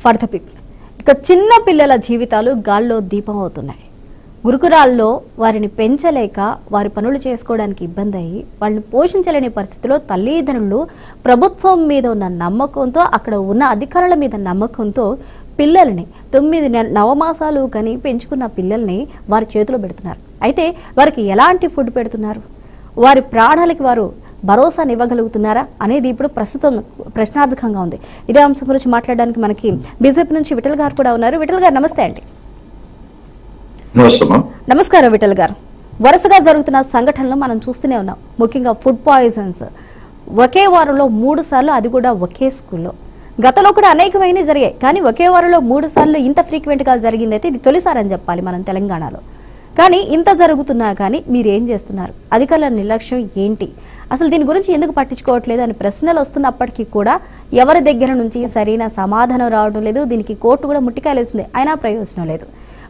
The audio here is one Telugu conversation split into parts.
For the people. ఇక చిన్న పిల్లల జీవితాలు గాల్లో దీపం అవుతున్నాయి. గురుకురాల్లో వారిని పెంచలేక వారి పనులు చేసుకోవడానికి ఇబ్బంది అయ్యి వాళ్ళని పోషించలేని పరిస్థితిలో తల్లిదండ్రులు ప్రభుత్వం మీద ఉన్న నమ్మకంతో, అక్కడ ఉన్న అధికారుల మీద నమ్మకంతో పిల్లల్ని 9 నవమాసాలు కని పెంచుకున్న పిల్లల్ని వారి చేతిలో పెడుతున్నారు. అయితే వారికి ఎలాంటి ఫుడ్ పెడుతున్నారు, వారి ప్రాణాలకి వారు భరోసాని ఇవ్వగలుగుతున్నారా అనేది ఇప్పుడు ప్రస్తుతం ప్రశ్నార్థకంగా ఉంది. ఇదే అంశం గురించి మాట్లాడడానికి మనకి బీజేపీ నుంచి విఠల్ గారు కూడా ఉన్నారు. విఠల్ గారు నమస్తే అండి. నమస్కారం విఠల్ గారు. వరుసగా జరుగుతున్న సంఘటనలు మనం చూస్తూనే ఉన్నాం. ముఖ్యంగా ఫుడ్ పాయిజన్స్ ఒకే వారంలో 3 సార్లు, అది కూడా ఒకే స్కూల్లో. గతంలో కూడా అనేకమైన జరిగాయి, కానీ ఒకే వారంలో 3 సార్లు ఇంత ఫ్రీక్వెంట్గా జరిగిందైతే ఇది తొలిసారని చెప్పాలి మనం తెలంగాణలో. కానీ ఇంత జరుగుతున్నా కానీ మీరు ఏం చేస్తున్నారు? అధికారుల నిర్లక్ష్యం ఏంటి? అసలు దీని గురించి ఎందుకు పట్టించుకోవట్లేదు అని ప్రశ్నలు వస్తున్నప్పటికీ కూడా ఎవరి దగ్గర నుంచి సరైన సమాధానం రావడం లేదు. దీనికి కోర్టు కూడా ముట్టికాయలేసింది, అయినా ప్రయోజనం లేదు.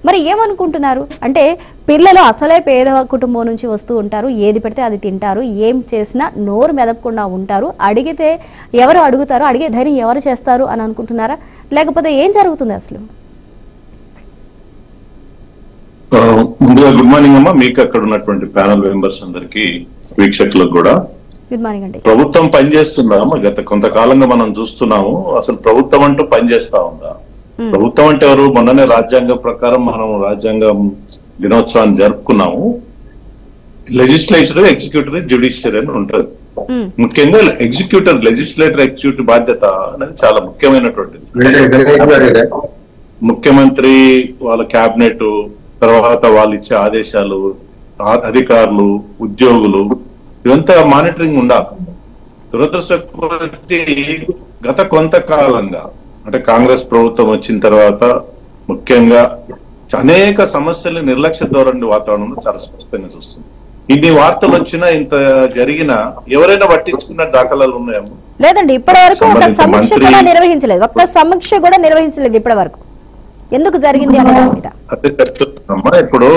మరి ఏమనుకుంటున్నారు అంటే, పిల్లలు అసలే పేద కుటుంబం నుంచి వస్తూ ఉంటారు, ఏది పెడితే అది తింటారు, ఏం చేసినా నోరు మెదపకుండా ఉంటారు, అడిగితే ఎవరు అడుగుతారు, అడిగే ధైర్యం ఎవరు చేస్తారు అని అనుకుంటున్నారా, లేకపోతే ఏం జరుగుతుంది అసలు? ముందుగా గుడ్ మార్నింగ్ అమ్మా, మీకు అక్కడ ఉన్నటువంటి ప్యానల్ మెంబర్స్ అందరికి, వీక్షకులకు కూడా గుడ్ మార్నింగ్ అండి. ప్రభుత్వం పనిచేస్తుందా అమ్మా? గత కొంతకాలంగా మనం చూస్తున్నాము, అసలు ప్రభుత్వం అంటూ పనిచేస్తా ఉందా? ప్రభుత్వం అంటే ఎవరు? మొన్ననే రాజ్యాంగం ప్రకారం మనం రాజ్యాంగం దినోత్సవాన్ని జరుపుకున్నాము. లెజిస్లేచర్, ఎగ్జిక్యూటివ్, జ్యుడిషియరీ అని ఉంటుంది. ముఖ్యంగా ఎగ్జిక్యూటివ్, లెజిస్లేటర్, ఎగ్జిక్యూటివ్ బాధ్యత అనేది చాలా ముఖ్యమైనటువంటిది. ముఖ్యమంత్రి వాళ్ళ క్యాబినెట్ తర్వాత వాళ్ళు ఇచ్చే ఆదేశాలు, అధికారులు, ఉద్యోగులు, ఇదంతా మానిటరింగ్ ఉండాలి. దురదృష్టపతి గత కొంతకాలంగా అంటే కాంగ్రెస్ ప్రభుత్వం వచ్చిన తర్వాత ముఖ్యంగా అనేక సమస్యలు నిర్లక్ష్య ధోరణి వాతావరణంలో చాలా స్పష్టంగా చూస్తుంది. ఇన్ని వార్తలు వచ్చినా, ఇంత జరిగినా ఎవరైనా పట్టించుకున్న దాఖలాలు ఉన్నాయేమో? లేదండి, ఇప్పటి వరకు ఒక సమీక్ష కూడా నిర్వహించలేదు. ఒక్క సమీక్ష కూడా నిర్వహించలేదు ఇప్పటి వరకు. ఎందుకు జరిగింది అదే చెప్తున్నామ్మా. ఇప్పుడు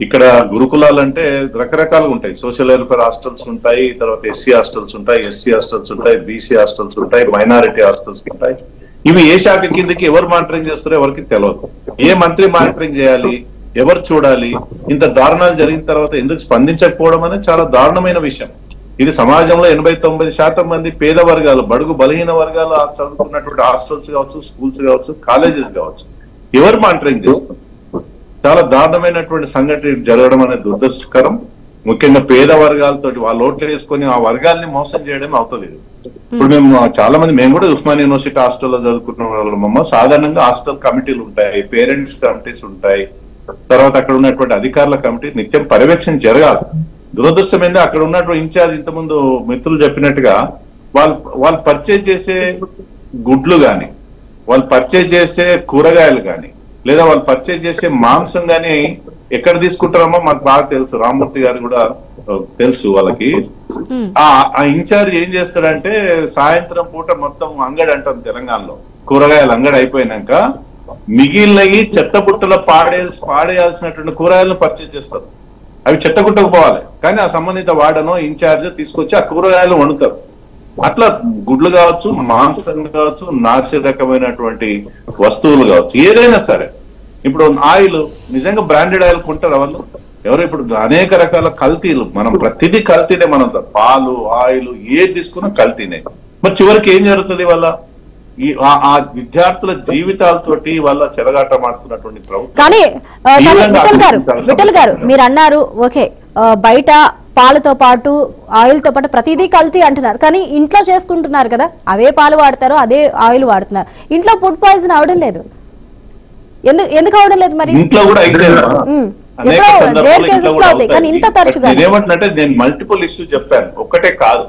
ఇక్కడ గురుకులాలంటే రకరకాలుగా ఉంటాయి. సోషల్ వెల్ఫేర్ హాస్టల్స్ ఉంటాయి, తర్వాత ఎస్సీ హాస్టల్స్ ఉంటాయి, ఎస్సీ హాస్టల్స్ ఉంటాయి, బీసీ హాస్టల్స్ ఉంటాయి, మైనారిటీ హాస్టల్స్ ఉంటాయి. ఇవి ఏ శాఖ కిందకి ఎవరు మానిటరింగ్ చేస్తారో ఎవరికి తెలియదు. ఏ మంత్రి మానిటరింగ్ చేయాలి, ఎవరు చూడాలి? ఇంత దారుణాలు జరిగిన తర్వాత ఎందుకు స్పందించకపోవడం అనేది చాలా దారుణమైన విషయం. ఇది సమాజంలో 89% మంది పేద వర్గాలు, బడుగు బలహీన వర్గాలు చదువుకున్నటువంటి హాస్టల్స్ కావచ్చు, స్కూల్స్ కావచ్చు, కాలేజెస్ కావచ్చు, ఎవరు మానిటరింగ్ చేస్తారు? చాలా దారుణమైనటువంటి సంఘటన జరగడం అనేది దురదృష్టకరం. ముఖ్యంగా పేద వర్గాలతో వాళ్ళు ఓట్లు వేసుకొని ఆ వర్గాల్ని మోసం చేయడం అవుతుంది. ఇప్పుడు చాలా మంది, మేము కూడా ఉస్మానియా యూనివర్సిటీ హాస్టల్లో చదువుకున్న వాళ్ళమమ్మ. సాధారణంగా హాస్టల్ కమిటీలు ఉంటాయి, పేరెంట్స్ కమిటీస్ ఉంటాయి, తర్వాత అక్కడ ఉన్నటువంటి అధికారుల కమిటీ నిత్యం పర్యవేక్షణ జరగాలి. దురదృష్టం ఏంటంటే అక్కడ ఉన్నటువంటి ఇన్ఛార్జ్, ఇంతకుముందు మిత్రులు చెప్పినట్టుగా, వాళ్ళు పర్చేజ్ చేసే గుడ్లు గాని, వాళ్ళు పర్చేజ్ చేసే కూరగాయలు గాని, లేదా వాళ్ళు పర్చేజ్ చేసే మాంసం గాని ఎక్కడ తీసుకుంటారమ్మో మాకు బాగా తెలుసు. రామ్మూర్తి గారు కూడా తెలుసు వాళ్ళకి. ఆ ఇన్ఛార్జ్ ఏం చేస్తాడంటే, సాయంత్రం పూట మొత్తం అంగడి అంటాం తెలంగాణలో, కూరగాయల అంగడి అయిపోయినాక మిగిలినవి చెత్తబుట్టలో పాడేయాల్సినటువంటి కూరగాయలను పర్చేజ్ చేస్తారు. అవి చెత్తగుట్టకు పోవాలి, కానీ ఆ సంబంధిత వాడనో ఇన్ఛార్జ్ తీసుకొచ్చి ఆ కూరగాయలు వండుతారు. అట్లా గుడ్లు కావచ్చు, మాంసం కావచ్చు, నాసి రకమైనటువంటి వస్తువులు కావచ్చు, ఏదైనా సరే. ఇప్పుడు ఆయిల్, నిజంగా బ్రాండెడ్ ఆయిల్ కొంటారు వాళ్ళు ఎవరు? ఇప్పుడు అనేక రకాల కల్తీలు, మనం ప్రతిదీ కల్తీనే. మనం పాలు, ఆయిల్ ఏది తీసుకున్నా కల్తీనే. మరి చివరికి ఏం జరుగుతుంది? వాళ్ళ ఆ విద్యార్థుల జీవితాలతోటి వాళ్ళ చెలగాటమాడుతున్నటువంటి ప్రభుత్వం. కానీ విఠల్ గారు మీరు అన్నారు, ఓకే బయట పాలతో పాటు ఆయిల్ తో పాటు ప్రతిదీ కల్తీ అంటున్నారు, కానీ ఇంట్లో చేసుకుంటున్నారు కదా, అవే పాలు వాడతారు, అదే ఆయిల్ వాడుతున్నారు. ఇంట్లో ఫుడ్ పాయిజన్ అవడం లేదు, ఎందుకు అవడం లేదు? మరి ఇంట్లో కూడా ఏమంటున్నట్టే, నేను మల్టిపుల్ ఇష్యూ చెప్పాను, ఒక్కటే కాదు,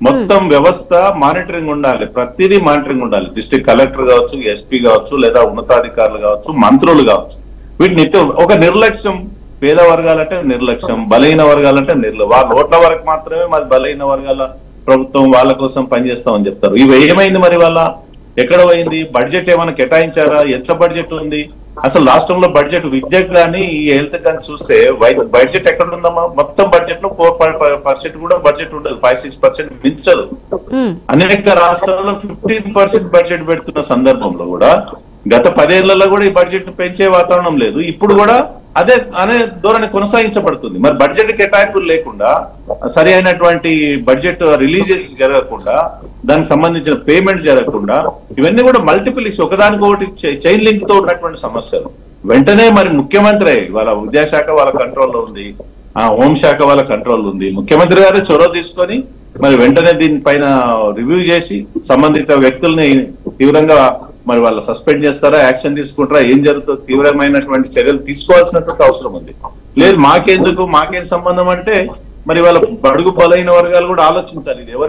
మొత్తం వ్యవస్థ మానిటరింగ్ ఉండాలి, ప్రతిదీ మానిటరింగ్ ఉండాలి. డిస్ట్రిక్ట్ కలెక్టర్ కావచ్చు, ఎస్పీ కావచ్చు, లేదా ఉన్నతాధికారులు కావచ్చు, మంత్రులు కావచ్చు. వీటిని ఒక నిర్లక్ష్యం. పేద వర్గాలంటే నిర్లక్ష్యం, బలహీన వర్గాలంటే వాళ్ళ ఓట్ల వరకు మాత్రమే మాది బలహీన వర్గాల ప్రభుత్వం, వాళ్ళ కోసం పనిచేస్తామని చెప్తారు. ఇవి ఏమైంది మరి? వాళ్ళ ఎక్కడ పోయింది? బడ్జెట్ ఏమైనా కేటాయించారా? ఎంత బడ్జెట్ ఉంది? అసలు రాష్ట్రంలో బడ్జెట్ విద్యకు కానీ ఈ హెల్త్ కానీ చూస్తే బడ్జెట్ ఎక్కడ ఉందమ్మా? మొత్తం బడ్జెట్ లో 4% కూడా బడ్జెట్ ఉండదు, 5-6% మించదు. అనేక రాష్ట్రాల్లో 15% బడ్జెట్ పెడుతున్న సందర్భంలో కూడా గత 10 ఏళ్లలో కూడా ఈ బడ్జెట్ పెంచే వాతావరణం లేదు. ఇప్పుడు కూడా అనే ధోరణి కొనసాగించబడుతుంది. మరి బడ్జెట్ కేటాయింపులు లేకుండా, సరి అయినటువంటి బడ్జెట్ రిలీజెస్ జరగకుండా, దానికి సంబంధించిన పేమెంట్ జరగకుండా, ఇవన్నీ కూడా మల్టిపుల్ ఇష్యూ, ఒకదానికొకటి చైన్ లింక్ తో ఉన్నటువంటి సమస్యలు. వెంటనే మరి ముఖ్యమంత్రి వాళ్ళ విద్యాశాఖ వాళ్ళ కంట్రోల్లో ఉంది, హోంశాఖ వాళ్ళ కంట్రోల్ ఉంది. ముఖ్యమంత్రి గారు చొరవ తీసుకొని మరి వెంటనే దీనిపైన రివ్యూ చేసి సంబంధిత వ్యక్తుల్ని తీవ్రంగా మరి వాళ్ళు సస్పెండ్ చేస్తారా, యాక్షన్ తీసుకుంటారా, ఏం జరుగుతుందో తీవ్రమైనటువంటి చర్యలు తీసుకోవాల్సినటువంటి అవసరం ఉంది. లేదు మాకేం సంబంధం అంటే మరి వాళ్ళ బడుగు బలైన వర్గాలు కూడా ఆలోచించాలి. ఇది ఎవరు